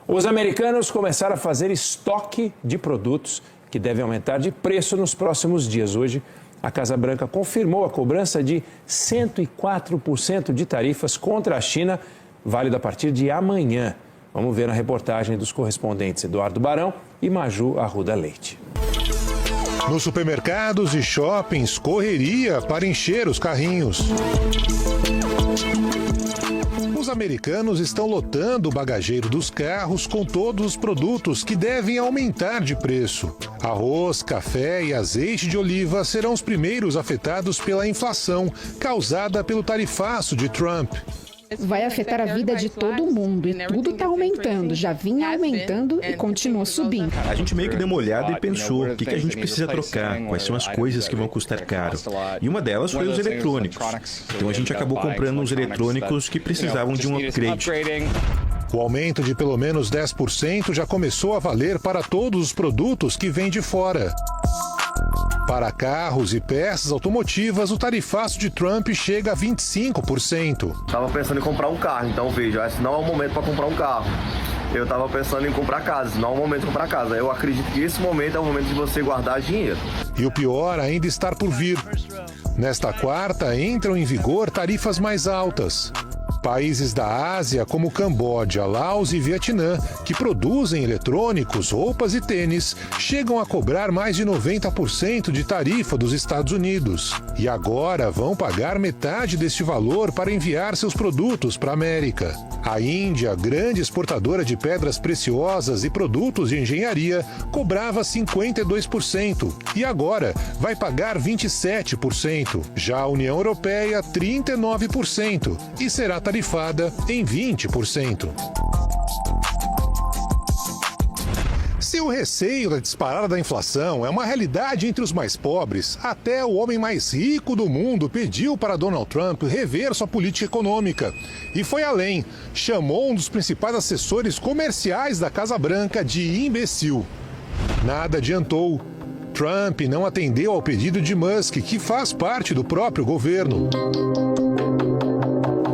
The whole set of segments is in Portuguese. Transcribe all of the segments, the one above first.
Os americanos começaram a fazer estoque de produtos que devem aumentar de preço nos próximos dias. Hoje, a Casa Branca confirmou a cobrança de 104% de tarifas contra a China, válida a partir de amanhã. Vamos ver na reportagem dos correspondentes Eduardo Barão e Maju Arruda Leite. Nos supermercados e shoppings, correria para encher os carrinhos. Os americanos estão lotando o bagageiro dos carros com todos os produtos que devem aumentar de preço. Arroz, café e azeite de oliva serão os primeiros afetados pela inflação causada pelo tarifaço de Trump. Vai afetar a vida de todo mundo e tudo está aumentando. Já vinha aumentando e continua subindo. A gente meio que deu uma olhada e pensou o que a gente precisa trocar, quais são as coisas que vão custar caro. E uma delas foi os eletrônicos. Então a gente acabou comprando uns eletrônicos que precisavam de um upgrade. O aumento de pelo menos 10% já começou a valer para todos os produtos que vêm de fora. Para carros e peças automotivas, o tarifaço de Trump chega a 25%. Estava pensando em comprar um carro, então veja, esse não é o momento para comprar um carro. Eu estava pensando em comprar casa, esse não é o momento de comprar casa. Eu acredito que esse momento é o momento de você guardar dinheiro. E o pior ainda está por vir. Nesta quarta, entram em vigor tarifas mais altas. Países da Ásia, como Camboja, Laos e Vietnã, que produzem eletrônicos, roupas e tênis, chegam a cobrar mais de 90% de tarifa dos Estados Unidos. E agora vão pagar metade deste valor para enviar seus produtos para a América. A Índia, grande exportadora de pedras preciosas e produtos de engenharia, cobrava 52% e agora vai pagar 27%. Já a União Europeia, 39% e será tarifada em 20%. Se o receio da disparada da inflação é uma realidade entre os mais pobres, até o homem mais rico do mundo pediu para Donald Trump rever sua política econômica. E foi além, chamou um dos principais assessores comerciais da Casa Branca de imbecil. Nada adiantou. Trump não atendeu ao pedido de Musk, que faz parte do próprio governo.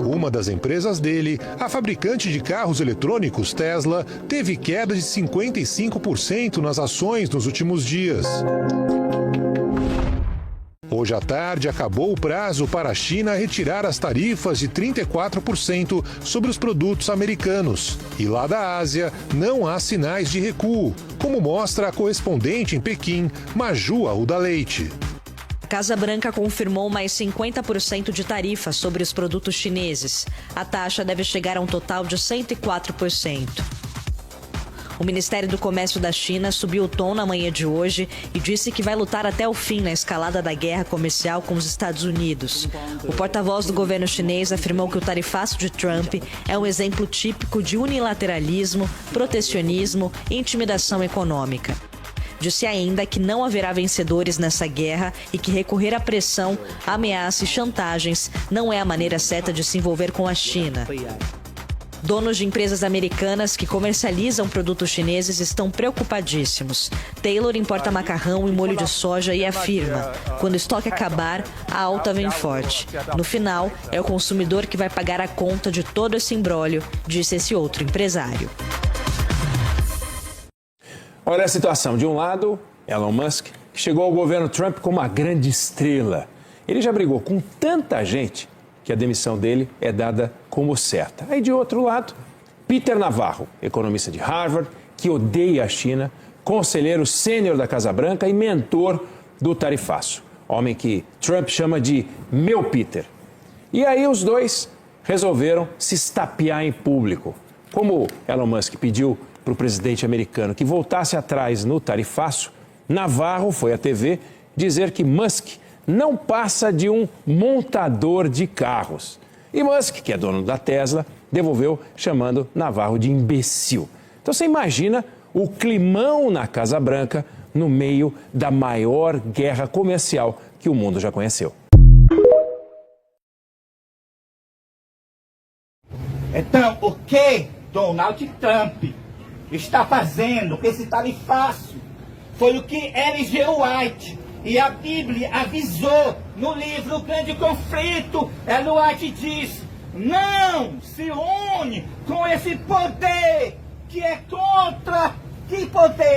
Uma das empresas dele, a fabricante de carros eletrônicos Tesla, teve queda de 55% nas ações nos últimos dias. Hoje à tarde, acabou o prazo para a China retirar as tarifas de 34% sobre os produtos americanos. E lá da Ásia, não há sinais de recuo, como mostra a correspondente em Pequim, Maju Arruda Leite. A Casa Branca confirmou mais 50% de tarifa sobre os produtos chineses. A taxa deve chegar a um total de 104%. O Ministério do Comércio da China subiu o tom na manhã de hoje e disse que vai lutar até o fim na escalada da guerra comercial com os Estados Unidos. O porta-voz do governo chinês afirmou que o tarifaço de Trump é um exemplo típico de unilateralismo, protecionismo e intimidação econômica. Disse ainda que não haverá vencedores nessa guerra e que recorrer à pressão, ameaça e chantagens não é a maneira certa de se envolver com a China. Donos de empresas americanas que comercializam produtos chineses estão preocupadíssimos. Taylor importa macarrão e molho de soja e afirma: quando o estoque acabar, a alta vem forte. No final, é o consumidor que vai pagar a conta de todo esse imbróglio, disse esse outro empresário. Olha a situação. De um lado, Elon Musk, que chegou ao governo Trump como uma grande estrela. Ele já brigou com tanta gente que a demissão dele é dada como certa. Aí, de outro lado, Peter Navarro, economista de Harvard, que odeia a China, conselheiro sênior da Casa Branca e mentor do tarifaço. Homem que Trump chama de meu Peter. E aí os dois resolveram se estapear em público. Como Elon Musk pediu para o presidente americano que voltasse atrás no tarifaço, Navarro foi à TV dizer que Musk não passa de um montador de carros. E Musk, que é dono da Tesla, devolveu chamando Navarro de imbecil. Então você imagina o climão na Casa Branca no meio da maior guerra comercial que o mundo já conheceu. Então, o que Donald Trump está fazendo com esse tarifaço foi o que L.G. White e a Bíblia avisou no livro O Grande Conflito. Ellen White diz: não se une com esse poder que é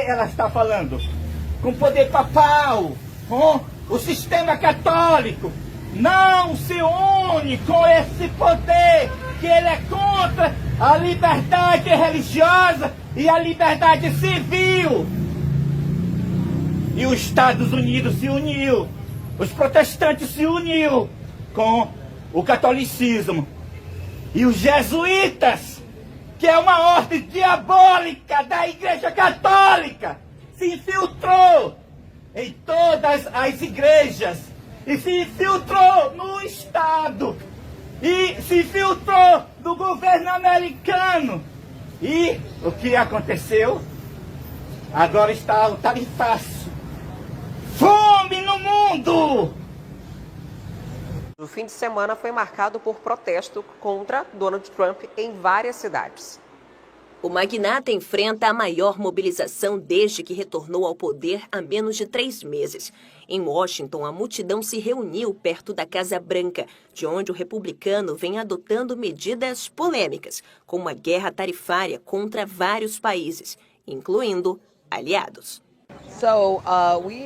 ela está falando? Com o poder papal, com o sistema católico. Não se une com esse poder, que ele é contra a liberdade religiosa e a liberdade civil. E os Estados Unidos se uniu, os protestantes se uniu com o catolicismo. E os jesuítas, que é uma ordem diabólica da Igreja Católica, se infiltrou em todas as igrejas e se infiltrou no Estado e se infiltrou no governo americano. E o que aconteceu? Agora está o tarifaço. Fome no mundo! O fim de semana foi marcado por protesto contra Donald Trump em várias cidades. O magnata enfrenta a maior mobilização desde que retornou ao poder há menos de 3 meses. Em Washington, a multidão se reuniu perto da Casa Branca, de onde o republicano vem adotando medidas polêmicas, como a guerra tarifária contra vários países, incluindo aliados.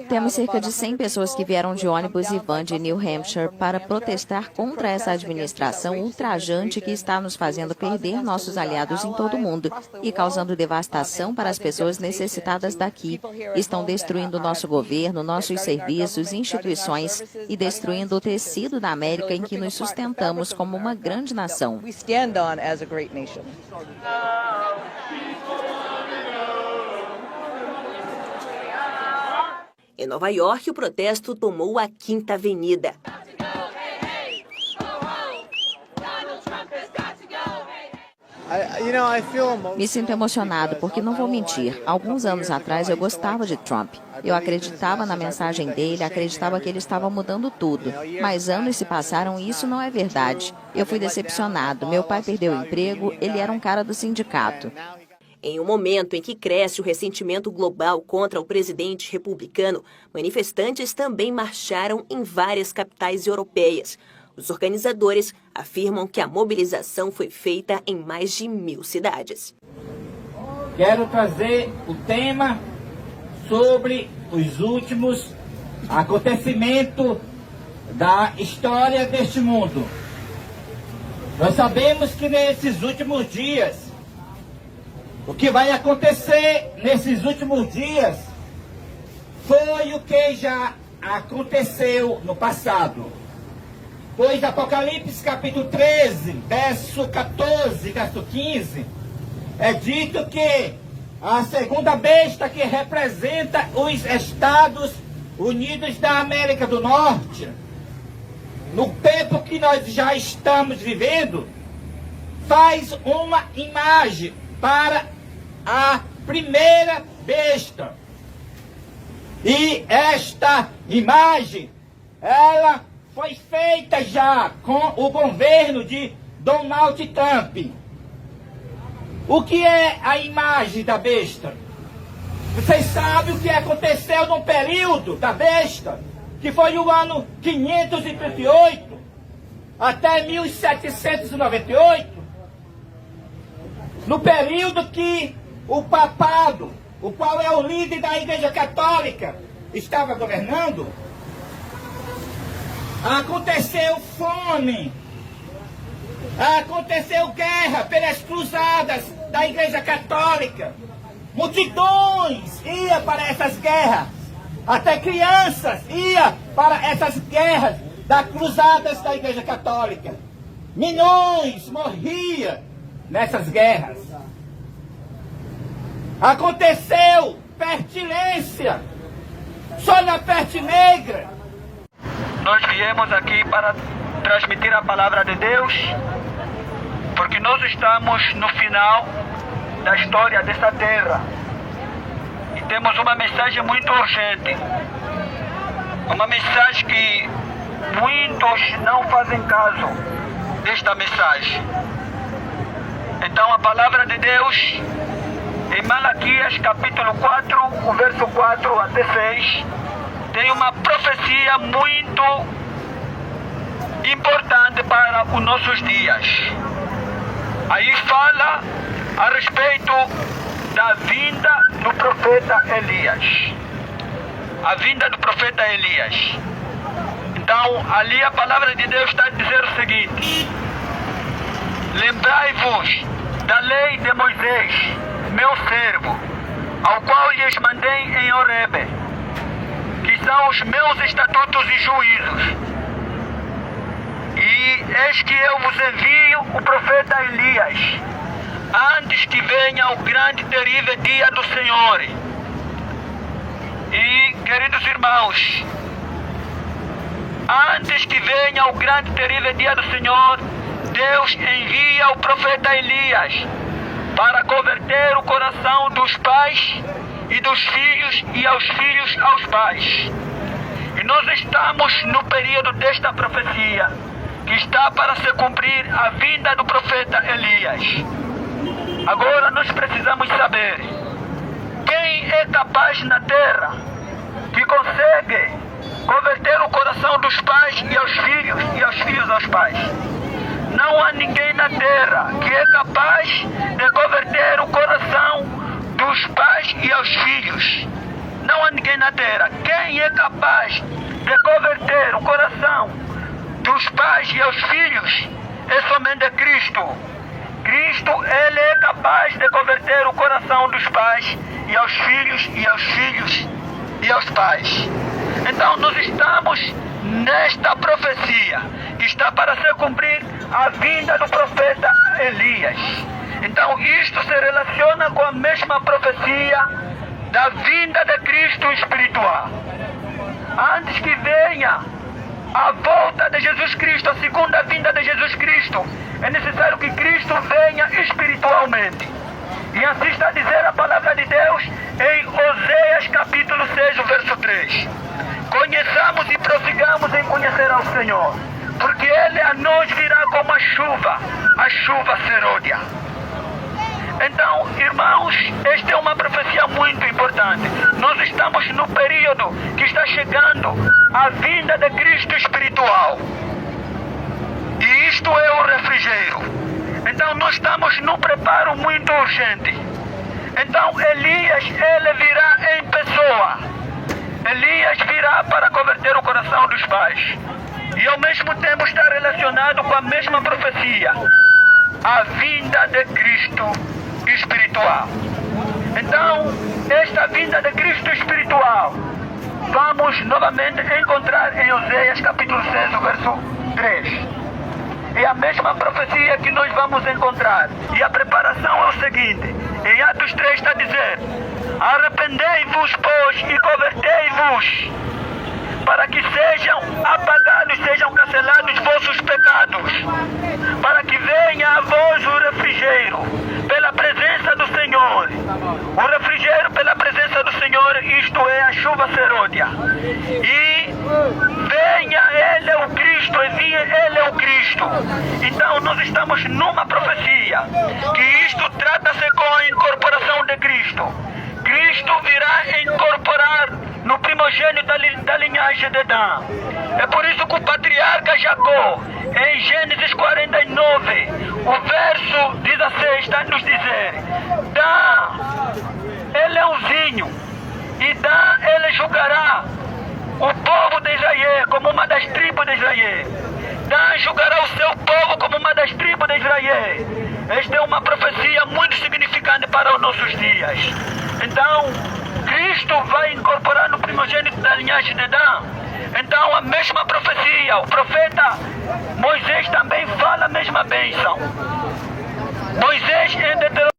Temos cerca de 100 pessoas que vieram de ônibus e van de New Hampshire para protestar contra essa administração ultrajante que está nos fazendo perder nossos aliados em todo o mundo e causando devastação para as pessoas necessitadas daqui. Estão destruindo nosso governo, nossos serviços, instituições e destruindo o tecido da América em que nos sustentamos como uma grande nação. Em Nova York, o protesto tomou a Quinta Avenida. Me sinto emocionado porque, não vou mentir, alguns anos atrás eu gostava de Trump. Eu acreditava na mensagem dele, acreditava que ele estava mudando tudo. Mas anos se passaram e isso não é verdade. Eu fui decepcionado, meu pai perdeu o emprego, ele era um cara do sindicato. Em um momento em que cresce o ressentimento global contra o presidente republicano, manifestantes também marcharam em várias capitais europeias. Os organizadores afirmam que a mobilização foi feita em mais de 1000 cidades. Quero trazer o tema sobre os últimos acontecimentos da história deste mundo. Nós sabemos que nesses últimos dias, o que vai acontecer nesses últimos dias foi o que já aconteceu no passado. Pois Apocalipse capítulo 13, verso 14, verso 15, é dito que a segunda besta que representa os Estados Unidos da América do Norte, no tempo que nós já estamos vivendo, faz uma imagem para a primeira besta. E esta imagem, ela foi feita já com o governo de Donald Trump. O que é a imagem da besta? Vocês sabem o que aconteceu no período da besta, que foi o ano 538 até 1798, no período que o papado, o qual é o líder da Igreja Católica, estava governando. Aconteceu fome, aconteceu guerra pelas cruzadas da Igreja Católica. Multidões iam para essas guerras, até crianças iam para essas guerras das cruzadas da Igreja Católica. Milhões morriam nessas guerras. Aconteceu pestilência só na peste negra. Nós viemos aqui para transmitir a palavra de Deus, porque nós estamos no final da história desta terra e temos uma mensagem muito urgente, uma mensagem que muitos não fazem caso desta mensagem. Então a palavra de Deus em Malaquias capítulo 4, o verso 4 até 6, tem uma profecia muito importante para os nossos dias. Aí fala a respeito da vinda do profeta profeta Elias. A vinda do profeta Elias. Então, ali a palavra de Deus está a dizer o seguinte: lembrai-vos da lei de Moisés, meu servo, ao qual lhes mandei em Horebe, que são os meus estatutos e juízos. E eis que eu vos envio o profeta Elias, antes que venha o grande e terrível dia do Senhor. E, queridos irmãos, antes que venha o grande e terrível dia do Senhor, Deus envia o profeta Elias para converter o coração dos pais e dos filhos e aos filhos aos pais. E nós estamos no período desta profecia, que está para se cumprir a vinda do profeta Elias. Agora nós precisamos saber quem é capaz na terra que consegue converter o coração dos pais e aos filhos aos pais. Não há ninguém na terra que é capaz de converter o coração dos pais e aos filhos. Não há ninguém na terra. Quem é capaz de converter o coração dos pais e aos filhos é somente Cristo. Cristo, Ele é capaz de converter o coração dos pais e aos filhos e aos pais. Então nós estamos nesta profecia que está para se cumprir a vinda do profeta Elias. Então isto se relaciona com a mesma profecia da vinda de Cristo espiritual. Antes que venha a volta de Jesus Cristo, a segunda vinda de Jesus Cristo, é necessário que Cristo venha espiritualmente. E assim está a dizer a palavra de Deus em Oséias capítulo 6, verso 3. Conheçamos e prossigamos em conhecer ao Senhor, porque Ele a nós virá como a chuva serôdia. Então, irmãos, esta é uma profecia muito importante. Nós estamos no período que está chegando a vinda de Cristo espiritual. E isto é o refrigério. Então, nós estamos num preparo muito urgente. Então, Elias, ele virá em pessoa. Elias virá para converter o coração dos pais. E ao mesmo tempo está relacionado com a mesma profecia, a vinda de Cristo espiritual. Então, esta vinda de Cristo espiritual, vamos novamente encontrar em Oséias capítulo 6, verso 3. É a mesma profecia que nós vamos encontrar. E a preparação é o seguinte: em Atos 3 está a dizer: arrependei-vos, pois, e convertei-vos, para que sejam apagados, sejam cancelados vossos pecados, para que venha a vós o refrigério pela presença do Senhor. O refrigério pela presença do Senhor, isto é a chuva serôdia. E venha, Ele é o Cristo, Ele é o Cristo. Então nós estamos numa profecia, que isto trata-se com a incorporação de Cristo. Cristo virá incorporar no primogênito da linhagem de Dan. É por isso que o patriarca Jacó, em Gênesis 49, o verso 16, está a nos dizer: Dan, ele é um zinho, e Dan, ele julgará o povo de Israel como uma das tribos de Israel. Dan julgará o seu povo como uma das tribos de Israel. Esta é uma profecia muito significante para os nossos dias. Então, Cristo vai incorporar no primogênito da linhagem de Dan. Então, a mesma profecia, o profeta Moisés também fala a mesma bênção. Moisés, em Deuteronômio